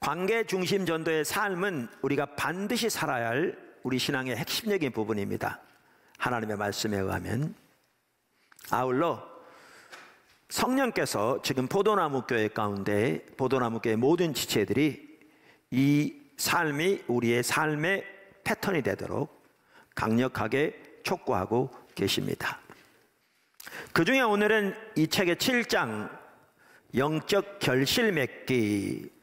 관계 중심 전도의 삶은 우리가 반드시 살아야 할 우리 신앙의 핵심적인 부분입니다. 하나님의 말씀에 의하면. 아울러 성령께서 지금 포도나무 교회 가운데 포도나무 교회 모든 지체들이 이 삶이 우리의 삶의 패턴이 되도록 강력하게 촉구하고 계십니다. 그 중에 오늘은 이 책의 7장 영적 결실 맺기,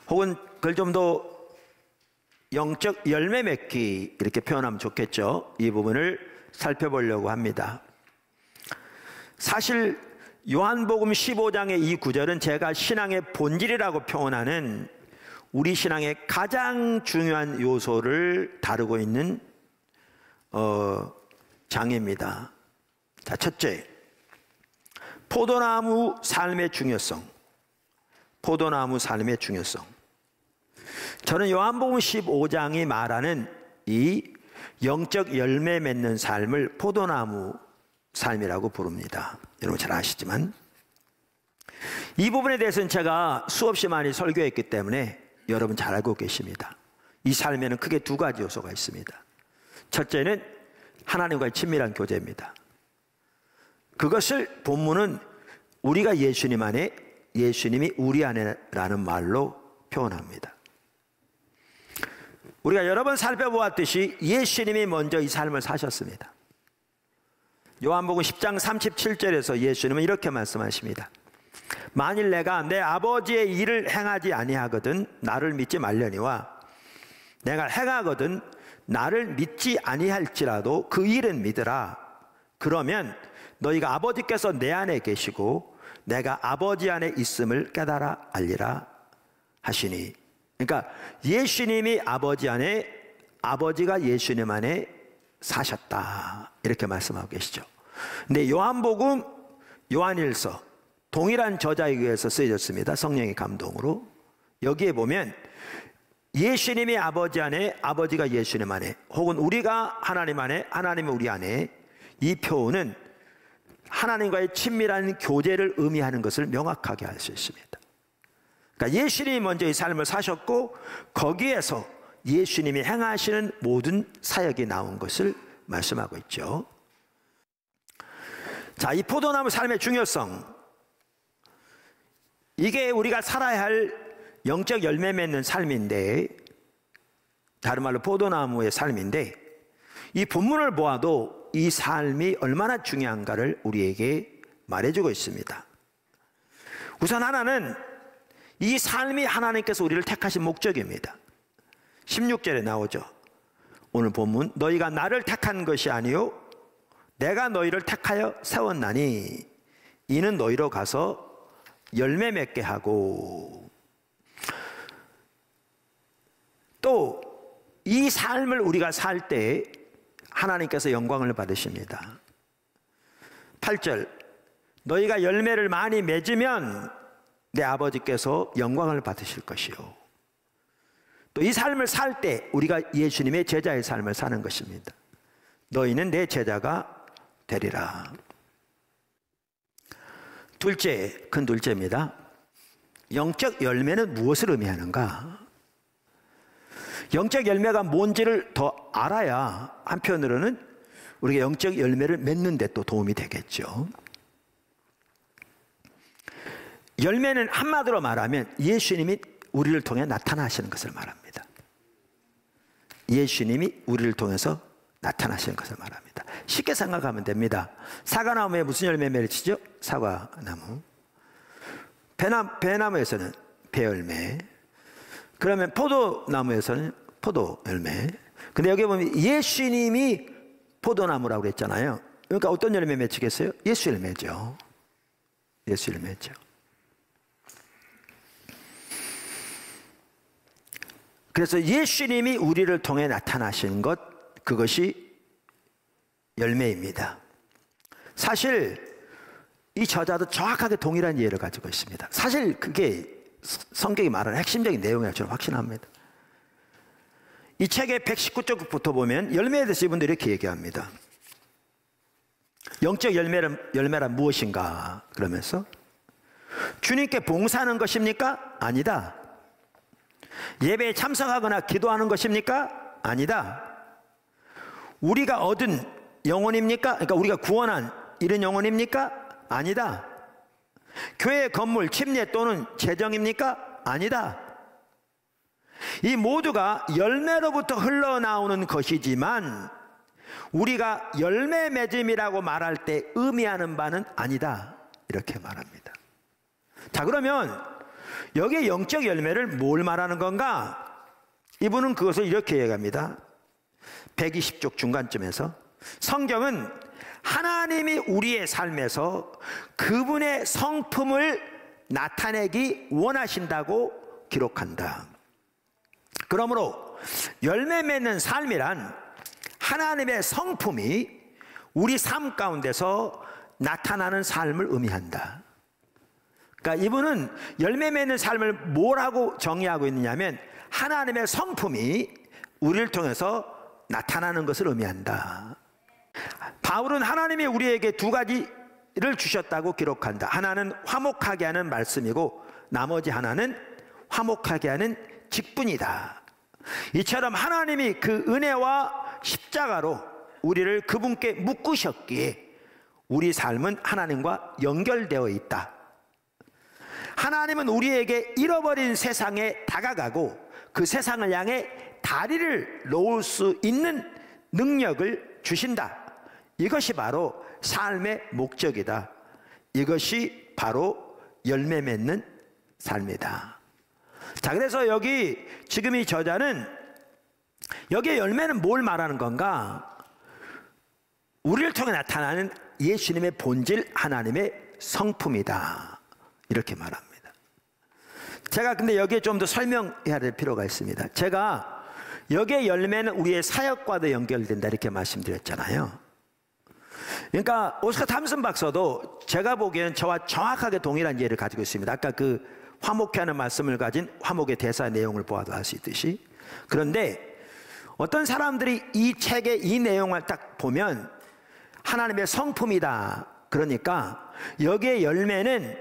혹은 그걸 좀 더 영적 열매 맺기 이렇게 표현하면 좋겠죠. 이 부분을 살펴보려고 합니다. 사실 요한복음 15장의 이 구절은 제가 신앙의 본질이라고 표현하는 우리 신앙의 가장 중요한 요소를 다루고 있는 장입니다. 자, 첫째, 포도나무 삶의 중요성. 포도나무 삶의 중요성. 저는 요한복음 15장이 말하는 이 영적 열매 맺는 삶을 포도나무 삶이라고 부릅니다. 여러분 잘 아시지만 이 부분에 대해서는 제가 수없이 많이 설교했기 때문에 여러분 잘 알고 계십니다. 이 삶에는 크게 두 가지 요소가 있습니다. 첫째는 하나님과의 친밀한 교제입니다. 그것을 본문은 우리가 예수님 안에, 예수님이 우리 안에라는 말로 표현합니다. 우리가 여러 번 살펴보았듯이 예수님이 먼저 이 삶을 사셨습니다. 요한복음 10장 37절에서 예수님은 이렇게 말씀하십니다. 만일 내가 내 아버지의 일을 행하지 아니하거든 나를 믿지 말려니와 내가 행하거든 나를 믿지 아니할지라도 그 일은 믿으라. 그러면 너희가 아버지께서 내 안에 계시고 내가 아버지 안에 있음을 깨달아 알리라 하시니. 그러니까 예수님이 아버지 안에, 아버지가 예수님 안에 사셨다 이렇게 말씀하고 계시죠. 근데 요한복음, 요한일서 동일한 저자에 의해서 쓰여졌습니다. 성령의 감동으로. 여기에 보면 예수님이 아버지 안에, 아버지가 예수님 안에, 혹은 우리가 하나님 안에, 하나님이 우리 안에, 이 표현은 하나님과의 친밀한 교제를 의미하는 것을 명확하게 알 수 있습니다. 그러니까 예수님이 먼저 이 삶을 사셨고 거기에서 예수님이 행하시는 모든 사역이 나온 것을 말씀하고 있죠. 자, 이 포도나무 삶의 중요성, 이게 우리가 살아야 할 영적 열매 맺는 삶인데, 다른 말로 포도나무의 삶인데, 이 본문을 보아도 이 삶이 얼마나 중요한가를 우리에게 말해주고 있습니다. 우선 하나는 이 삶이 하나님께서 우리를 택하신 목적입니다. 16절에 나오죠. 오늘 본문, 너희가 나를 택한 것이 아니요 내가 너희를 택하여 세웠나니 이는 너희로 가서 열매 맺게 하고. 또 이 삶을 우리가 살 때 하나님께서 영광을 받으십니다. 8절, 너희가 열매를 많이 맺으면 내 아버지께서 영광을 받으실 것이요. 또 이 삶을 살 때 우리가 예수님의 제자의 삶을 사는 것입니다. 너희는 내 제자가 되리라. 둘째, 큰 둘째입니다. 영적 열매는 무엇을 의미하는가? 영적 열매가 뭔지를 더 알아야 한편으로는 우리가 영적 열매를 맺는 데 또 도움이 되겠죠. 열매는 한마디로 말하면 예수님이 우리를 통해 나타나시는 것을 말합니다. 예수님이 우리를 통해서 나타나시는 것을 말합니다. 쉽게 생각하면 됩니다. 사과나무에 무슨 열매 맺히죠? 사과나무. 배나무에서는 배열매. 그러면 포도나무에서는 포도 열매. 근데 여기 보면 예수님이 포도나무라고 그랬잖아요. 그러니까 어떤 열매 맺히겠어요? 예수 열매죠. 예수 열매죠. 그래서 예수님이 우리를 통해 나타나시는 것, 그것이 열매입니다. 사실 이 저자도 정확하게 동일한 이해를 가지고 있습니다. 사실 그게 성경이 말하는 핵심적인 내용이라고 저는 확신합니다. 이 책의 119쪽부터 보면 열매에 대해서 이분들이 이렇게 얘기합니다. 영적 열매란 무엇인가? 그러면서 주님께 봉사하는 것입니까? 아니다. 예배에 참석하거나 기도하는 것입니까? 아니다. 우리가 얻은 영혼입니까? 그러니까 우리가 구원한 이런 영혼입니까? 아니다. 교회 건물, 침례 또는 재정입니까? 아니다. 이 모두가 열매로부터 흘러나오는 것이지만 우리가 열매 맺음이라고 말할 때 의미하는 바는 아니다. 이렇게 말합니다. 자, 그러면 여기에 영적 열매를 뭘 말하는 건가? 이분은 그것을 이렇게 얘기합니다. 120쪽 중간쯤에서 성경은 하나님이 우리의 삶에서 그분의 성품을 나타내기 원하신다고 기록한다. 그러므로 열매 맺는 삶이란 하나님의 성품이 우리 삶 가운데서 나타나는 삶을 의미한다. 그러니까 이분은 열매 맺는 삶을 뭐라고 정의하고 있느냐면 하나님의 성품이 우리를 통해서 나타나는 것을 의미한다. 바울은 하나님이 우리에게 두 가지를 주셨다고 기록한다. 하나는 화목하게 하는 말씀이고 나머지 하나는 화목하게 하는 직분이다. 이처럼 하나님이 그 은혜와 십자가로 우리를 그분께 묶으셨기에 우리 삶은 하나님과 연결되어 있다. 하나님은 우리에게 잃어버린 세상에 다가가고 그 세상을 향해 다리를 놓을 수 있는 능력을 주신다. 이것이 바로 삶의 목적이다. 이것이 바로 열매 맺는 삶이다. 자, 그래서 여기 지금 이 저자는 여기에 열매는 뭘 말하는 건가? 우리를 통해 나타나는 예수님의 본질, 하나님의 성품이다. 이렇게 말합니다. 제가 근데 여기에 좀 더 설명해야 될 필요가 있습니다. 제가 여기에 열매는 우리의 사역과도 연결된다 이렇게 말씀드렸잖아요. 그러니까 오스카 탐슨 박사도 제가 보기에는 저와 정확하게 동일한 이해를 가지고 있습니다. 아까 그 화목해 하는 말씀을 가진 화목의 대사 내용을 보아도 알 수 있듯이. 그런데 어떤 사람들이 이 책의 이 내용을 딱 보면 하나님의 성품이다. 그러니까 여기에 열매는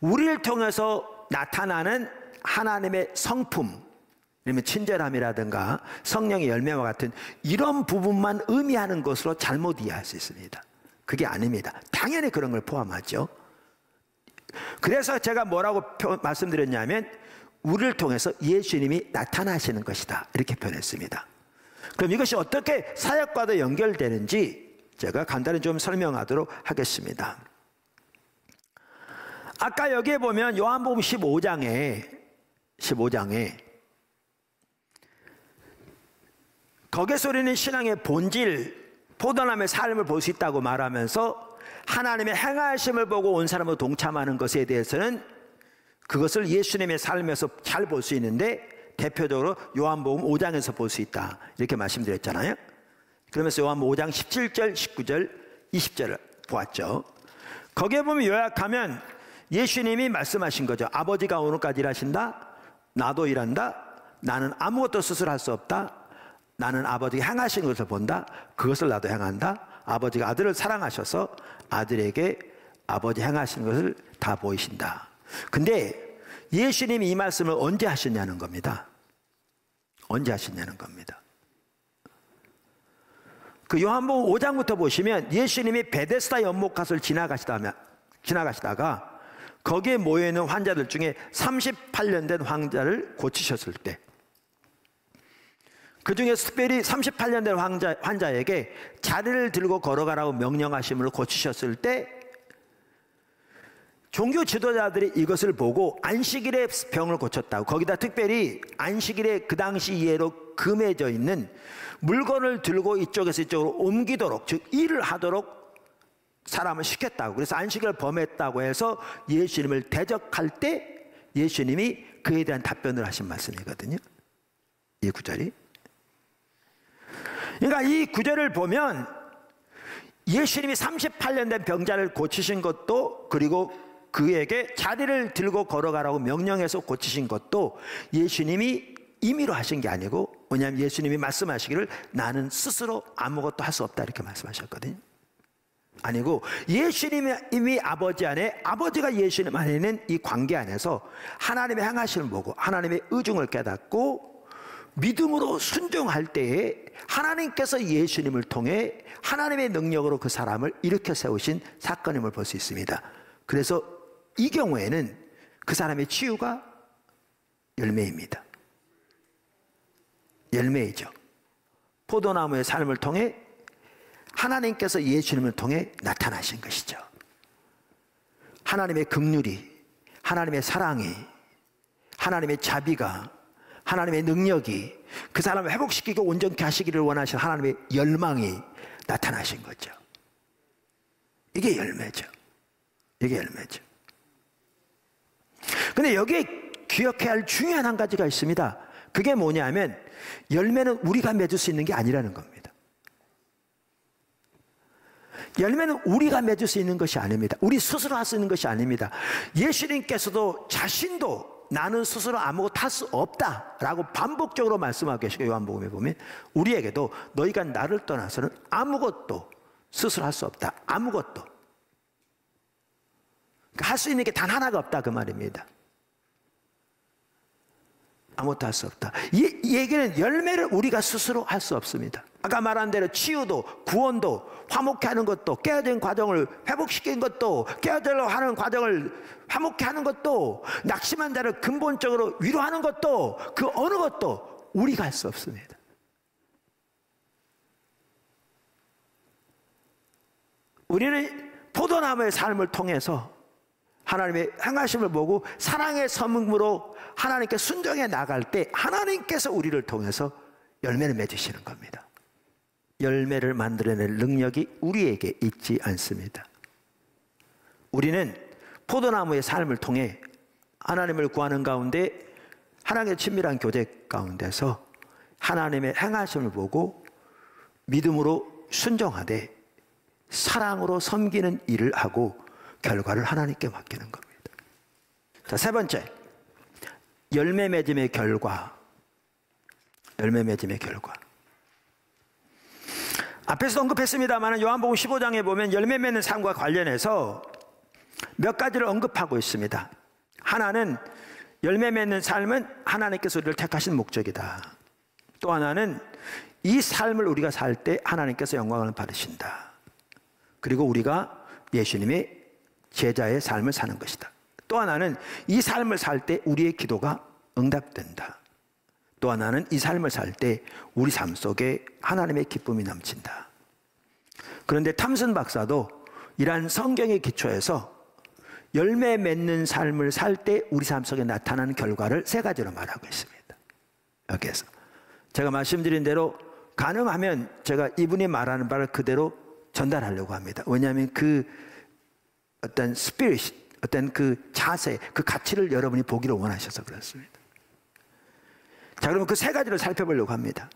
우리를 통해서 나타나는 하나님의 성품, 그러면 친절함이라든가 성령의 열매와 같은 이런 부분만 의미하는 것으로 잘못 이해할 수 있습니다. 그게 아닙니다. 당연히 그런 걸 포함하죠. 그래서 제가 뭐라고 말씀드렸냐면 우리를 통해서 예수님이 나타나시는 것이다 이렇게 표현했습니다. 그럼 이것이 어떻게 사역과도 연결되는지 제가 간단히 좀 설명하도록 하겠습니다. 아까 여기에 보면 요한복음 15장에 거기서 우리는 신앙의 본질, 포도나무의 삶을 볼 수 있다고 말하면서 하나님의 행하심을 보고 온 사람으로 동참하는 것에 대해서는 그것을 예수님의 삶에서 잘 볼 수 있는데 대표적으로 요한복음 5장에서 볼 수 있다 이렇게 말씀드렸잖아요. 그러면서 요한복음 5장 17절, 19절, 20절을 보았죠. 거기에 보면 요약하면 예수님이 말씀하신 거죠. 아버지가 오늘까지 일하신다. 나도 일한다. 나는 아무것도 스스로 할 수 없다. 나는 아버지가 행하신 것을 본다. 그것을 나도 행한다. 아버지가 아들을 사랑하셔서 아들에게 아버지 행하신 것을 다 보이신다. 근데 예수님이 이 말씀을 언제 하셨냐는 겁니다. 언제 하셨냐는 겁니다. 그 요한복음 5장부터 보시면 예수님이 베데스다 연못갓을 지나가시다가 거기에 모여있는 환자들 중에 38년 된 환자를 고치셨을 때, 그 중에 특별히 38년 된 환자에게 자리를 들고 걸어가라고 명령하심으로 고치셨을 때 종교 지도자들이 이것을 보고 안식일에 병을 고쳤다고, 거기다 특별히 안식일에 그 당시 이해로 금해져 있는 물건을 들고 이쪽에서 이쪽으로 옮기도록, 즉 일을 하도록 사람을 시켰다고, 그래서 안식일을 범했다고 해서 예수님을 대적할 때 예수님이 그에 대한 답변을 하신 말씀이거든요. 이 구절이. 그러니까 이 구절을 보면 예수님이 38년 된 병자를 고치신 것도, 그리고 그에게 자리를 들고 걸어가라고 명령해서 고치신 것도 예수님이 임의로 하신 게 아니고, 왜냐하면 예수님이 말씀하시기를 나는 스스로 아무것도 할 수 없다 이렇게 말씀하셨거든요. 아니고 예수님이 이미 아버지 안에, 아버지가 예수님 안에 있는 이 관계 안에서 하나님의 행하심을 보고 하나님의 의중을 깨닫고 믿음으로 순종할 때에 하나님께서 예수님을 통해 하나님의 능력으로 그 사람을 일으켜 세우신 사건임을 볼 수 있습니다. 그래서 이 경우에는 그 사람의 치유가 열매입니다. 열매이죠. 포도나무의 삶을 통해 하나님께서 예수님을 통해 나타나신 것이죠. 하나님의 긍휼이, 하나님의 사랑이, 하나님의 자비가, 하나님의 능력이 그 사람을 회복시키고 온전케 하시기를 원하신 하나님의 열망이 나타나신 거죠. 이게 열매죠. 이게 열매죠. 근데 여기에 기억해야 할 중요한 한 가지가 있습니다. 그게 뭐냐면 열매는 우리가 맺을 수 있는 게 아니라는 겁니다. 열매는 우리가 맺을 수 있는 것이 아닙니다. 우리 스스로 할 수 있는 것이 아닙니다. 예수님께서도 자신도 나는 스스로 아무것도 할 수 없다라고 반복적으로 말씀하고 계시고, 요한복음에 보면 우리에게도 너희가 나를 떠나서는 아무것도 스스로 할 수 없다. 아무것도. 할 수 있는 게 단 하나가 없다 그 말입니다. 아무것도 할 수 없다. 이 얘기는 열매를 우리가 스스로 할 수 없습니다. 아까 말한 대로 치유도, 구원도, 화목케 하는 것도, 깨어진 과정을 회복시키는 것도, 깨어지려고 하는 과정을 화목케 하는 것도, 낙심한 자를 근본적으로 위로하는 것도, 그 어느 것도 우리가 할 수 없습니다. 우리는 포도나무의 삶을 통해서 하나님의 행하심을 보고 사랑의 섬음으로 하나님께 순종해 나갈 때 하나님께서 우리를 통해서 열매를 맺으시는 겁니다. 열매를 만들어낼 능력이 우리에게 있지 않습니다. 우리는 포도나무의 삶을 통해 하나님을 구하는 가운데 하나님의 친밀한 교제 가운데서 하나님의 행하심을 보고 믿음으로 순종하되 사랑으로 섬기는 일을 하고 결과를 하나님께 맡기는 겁니다. 자, 세 번째, 열매 맺음의 결과. 열매 맺음의 결과. 앞에서 언급했습니다만 요한복음 15장에 보면 열매 맺는 삶과 관련해서 몇 가지를 언급하고 있습니다. 하나는 열매 맺는 삶은 하나님께서 우리를 택하신 목적이다. 또 하나는 이 삶을 우리가 살 때 하나님께서 영광을 받으신다. 그리고 우리가 예수님의 제자의 삶을 사는 것이다. 또 하나는 이 삶을 살 때 우리의 기도가 응답된다. 또 하나는 이 삶을 살 때 우리 삶 속에 하나님의 기쁨이 넘친다. 그런데 탐슨 박사도 이러한 성경의 기초에서 열매 맺는 삶을 살 때 우리 삶 속에 나타나는 결과를 세 가지로 말하고 있습니다. 여기에서 제가 말씀드린 대로 가능하면 제가 이분이 말하는 바를 그대로 전달하려고 합니다. 왜냐하면 그 어떤 스피릿, 어떤 그 자세, 그 가치를 여러분이 보기를 원하셔서 그렇습니다. 자, 그러면 그 세 가지를 살펴보려고 합니다.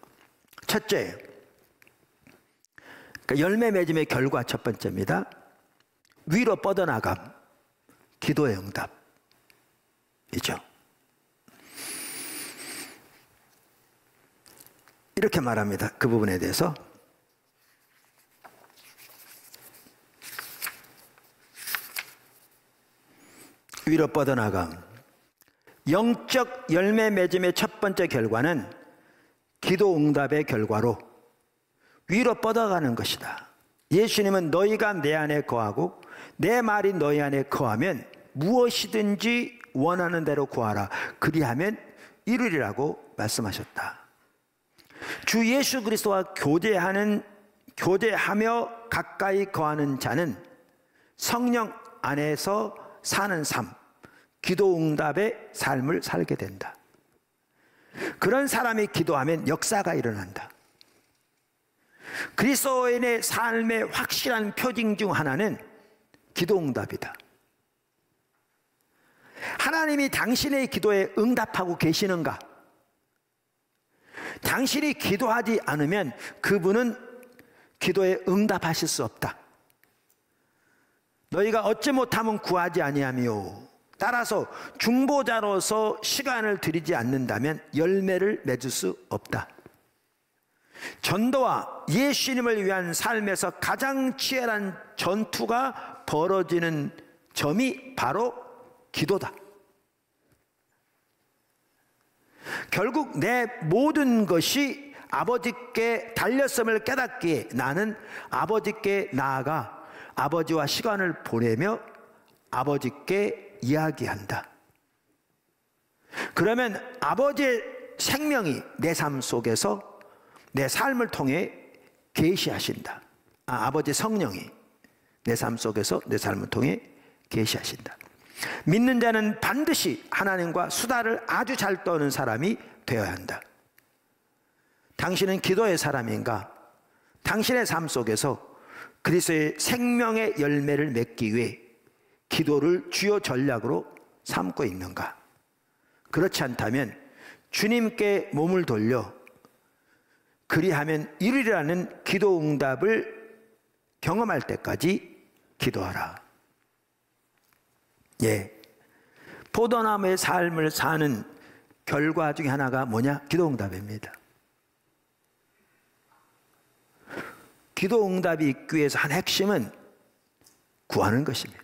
첫째, 그러니까 열매 맺음의 결과 첫 번째입니다. 위로 뻗어나감, 기도의 응답이죠. 이렇게 말합니다. 그 부분에 대해서. 위로 뻗어나감. 영적 열매 맺음의 첫 번째 결과는 기도 응답의 결과로 위로 뻗어가는 것이다. 예수님은 너희가 내 안에 거하고 내 말이 너희 안에 거하면 무엇이든지 원하는 대로 구하라. 그리하면 이루리라고 말씀하셨다. 주 예수 그리스도와 교제하며 가까이 거하는 자는 성령 안에서 사는 삶, 기도 응답의 삶을 살게 된다. 그런 사람이 기도하면 역사가 일어난다. 그리스도인의 삶의 확실한 표징 중 하나는 기도 응답이다. 하나님이 당신의 기도에 응답하고 계시는가? 당신이 기도하지 않으면 그분은 기도에 응답하실 수 없다. 너희가 얻지 못하면 구하지 아니하며, 따라서 중보자로서 시간을 들이지 않는다면 열매를 맺을 수 없다. 전도와 예수님을 위한 삶에서 가장 치열한 전투가 벌어지는 점이 바로 기도다. 결국 내 모든 것이 아버지께 달렸음을 깨닫기에 나는 아버지께 나아가 아버지와 시간을 보내며 아버지께 이야기한다. 그러면 아버지의 생명이 내 삶 속에서 내 삶을 통해 계시하신다. 아버지 성령이 내 삶 속에서 내 삶을 통해 계시하신다. 믿는 자는 반드시 하나님과 수다를 아주 잘 떠는 사람이 되어야 한다. 당신은 기도의 사람인가? 당신의 삶 속에서 그리스도의 생명의 열매를 맺기 위해 기도를 주요 전략으로 삼고 있는가? 그렇지 않다면 주님께 몸을 돌려 그리하면 이루리라는 기도 응답을 경험할 때까지 기도하라. 예, 포도나무의 삶을 사는 결과 중에 하나가 뭐냐? 기도 응답입니다. 기도 응답이 있기 위해서 한 핵심은 구하는 것입니다.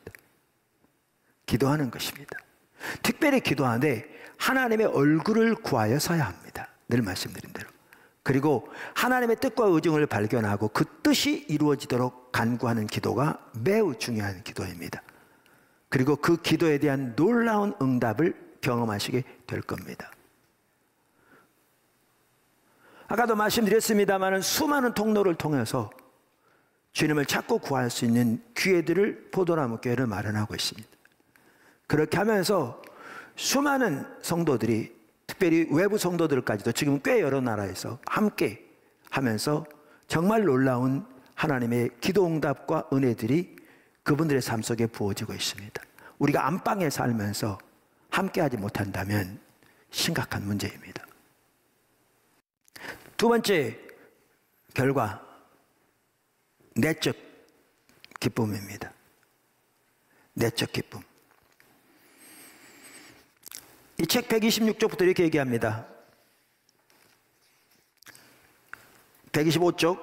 기도하는 것입니다. 특별히 기도하는데 하나님의 얼굴을 구하여서야 합니다. 늘 말씀드린 대로. 그리고 하나님의 뜻과 의중을 발견하고 그 뜻이 이루어지도록 간구하는 기도가 매우 중요한 기도입니다. 그리고 그 기도에 대한 놀라운 응답을 경험하시게 될 겁니다. 아까도 말씀드렸습니다만 수많은 통로를 통해서 주님을 찾고 구할 수 있는 기회들을 포도나무 교회를 마련하고 있습니다. 그렇게 하면서 수많은 성도들이, 특별히 외부 성도들까지도 지금 꽤 여러 나라에서 함께 하면서 정말 놀라운 하나님의 기도 응답과 은혜들이 그분들의 삶 속에 부어지고 있습니다. 우리가 안방에 살면서 함께 하지 못한다면 심각한 문제입니다. 두 번째 결과, 내적 기쁨입니다. 내적 기쁨. 이 책 126쪽부터 이렇게 얘기합니다. 125쪽,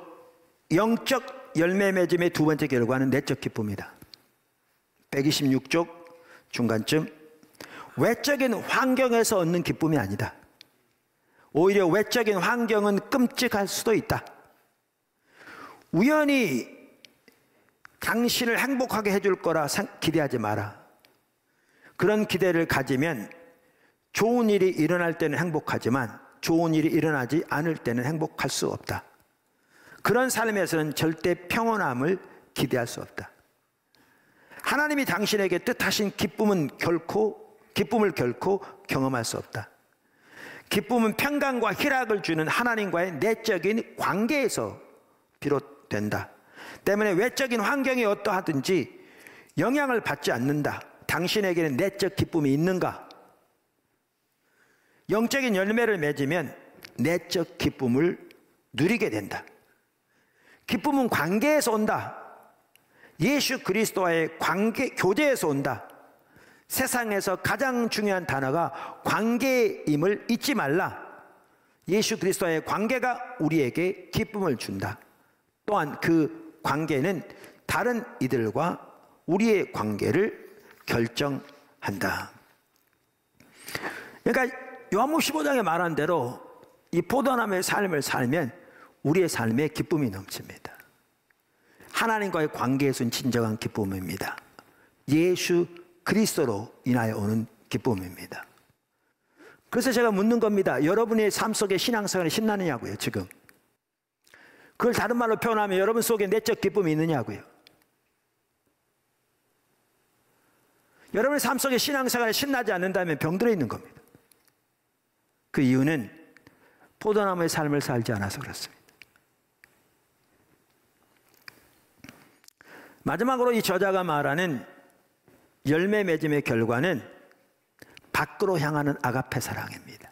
영적 열매 맺음의 두 번째 결과는 내적 기쁨이다. 126쪽 중간쯤, 외적인 환경에서 얻는 기쁨이 아니다. 오히려 외적인 환경은 끔찍할 수도 있다. 우연히 당신을 행복하게 해줄 거라 기대하지 마라. 그런 기대를 가지면 좋은 일이 일어날 때는 행복하지만 좋은 일이 일어나지 않을 때는 행복할 수 없다. 그런 삶에서는 절대 평온함을 기대할 수 없다. 하나님이 당신에게 뜻하신 기쁨을 결코 경험할 수 없다. 기쁨은 평강과 희락을 주는 하나님과의 내적인 관계에서 비롯된다. 때문에 외적인 환경이 어떠하든지 영향을 받지 않는다. 당신에게는 내적 기쁨이 있는가? 영적인 열매를 맺으면 내적 기쁨을 누리게 된다. 기쁨은 관계에서 온다. 예수 그리스도와의 관계, 교제에서 온다. 세상에서 가장 중요한 단어가 관계임을 잊지 말라. 예수 그리스도와의 관계가 우리에게 기쁨을 준다. 또한 그 관계는 다른 이들과 우리의 관계를 결정한다. 그러니까 요한복음 15장에 말한 대로 이 포도나무의 삶을 살면 우리의 삶에 기쁨이 넘칩니다. 하나님과의 관계에서는 진정한 기쁨입니다. 예수 그리스도로 인하여 오는 기쁨입니다. 그래서 제가 묻는 겁니다. 여러분의 삶 속에 신앙생활이 신나느냐고요, 지금. 그걸 다른 말로 표현하면 여러분 속에 내적 기쁨이 있느냐고요. 여러분의 삶 속에 신앙생활이 신나지 않는다면 병들어 있는 겁니다. 그 이유는 포도나무의 삶을 살지 않아서 그렇습니다. 마지막으로 이 저자가 말하는 열매 맺음의 결과는 밖으로 향하는 아가페 사랑입니다.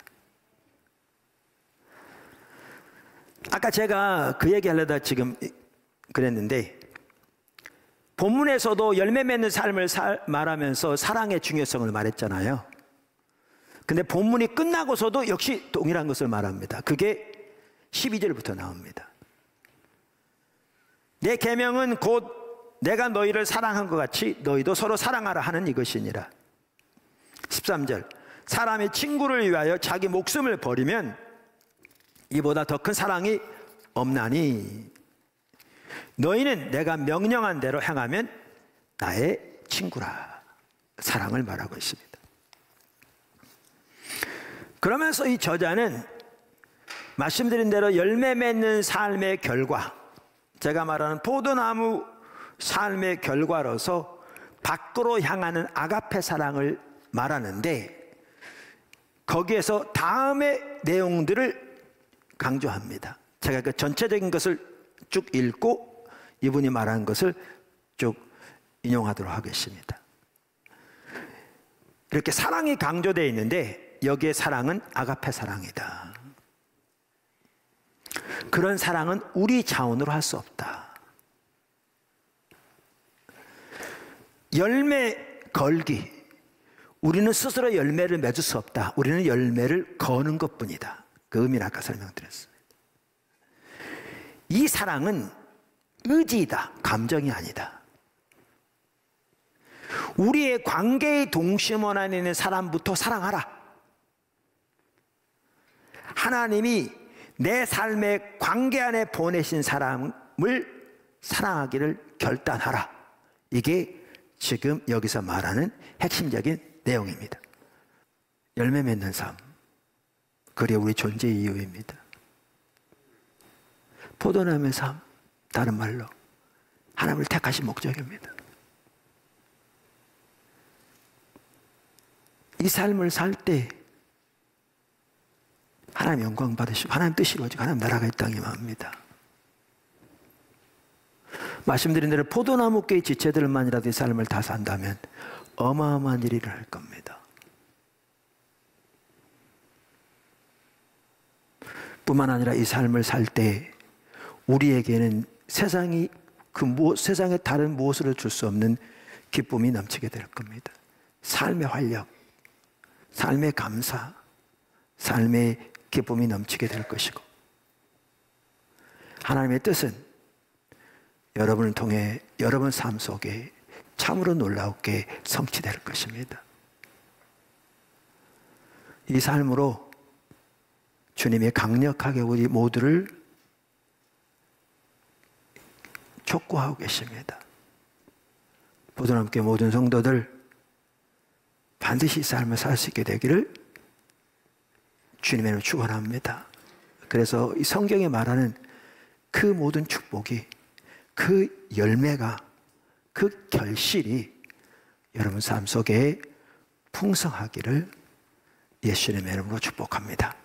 아까 제가 그 얘기 하려다 지금 그랬는데, 본문에서도 열매 맺는 삶을 말하면서 사랑의 중요성을 말했잖아요. 근데 본문이 끝나고서도 역시 동일한 것을 말합니다. 그게 12절부터 나옵니다. 내 계명은 곧 내가 너희를 사랑한 것 같이 너희도 서로 사랑하라 하는 이것이니라. 13절, 사람이 친구를 위하여 자기 목숨을 버리면 이보다 더 큰 사랑이 없나니 너희는 내가 명령한 대로 행하면 나의 친구라. 사랑을 말하고 있습니다. 그러면서 이 저자는 말씀드린 대로 열매 맺는 삶의 결과, 제가 말하는 포도나무 삶의 결과로서 밖으로 향하는 아가페 사랑을 말하는데, 거기에서 다음의 내용들을 강조합니다. 제가 그 전체적인 것을 쭉 읽고 이분이 말한 것을 쭉 인용하도록 하겠습니다. 이렇게 사랑이 강조되어 있는데 여기에 사랑은 아가페 사랑이다. 그런 사랑은 우리 자원으로 할 수 없다. 열매 걸기, 우리는 스스로 열매를 맺을 수 없다. 우리는 열매를 거는 것뿐이다. 그 의미를 아까 설명드렸습니다. 이 사랑은 의지이다. 감정이 아니다. 우리의 관계의 동심원 안에 있는 사람부터 사랑하라. 하나님이 내 삶의 관계 안에 보내신 사람을 사랑하기를 결단하라. 이게 지금 여기서 말하는 핵심적인 내용입니다. 열매 맺는 삶, 그게 우리 존재의 이유입니다. 포도나무의 삶, 다른 말로 하나님을 택하신 목적입니다. 이 삶을 살 때 하나님 영광 받으시고 하나님 뜻이 이루어지고 하나님 나라가 이 땅에 임합니다. 말씀드린 대로 포도나무께의 지체들만이라도 이 삶을 다 산다면 어마어마한 일이 일어날 겁니다. 뿐만 아니라 이 삶을 살 때 우리에게는 세상에 다른 무엇을 줄 수 없는 기쁨이 넘치게 될 겁니다. 삶의 활력, 삶의 감사, 삶의 기쁨이 넘치게 될 것이고, 하나님의 뜻은 여러분을 통해 여러분 삶 속에 참으로 놀라우게 성취될 것입니다. 이 삶으로 주님이 강력하게 우리 모두를 촉구하고 계십니다. 포도나무교회 모든 성도들 반드시 이 삶을 살 수 있게 되기를 주님의 이름으로 축원합니다. 그래서 이 성경에 말하는 그 모든 축복이, 그 열매가, 그 결실이 여러분 삶 속에 풍성하기를 예수님의 이름으로 축복합니다.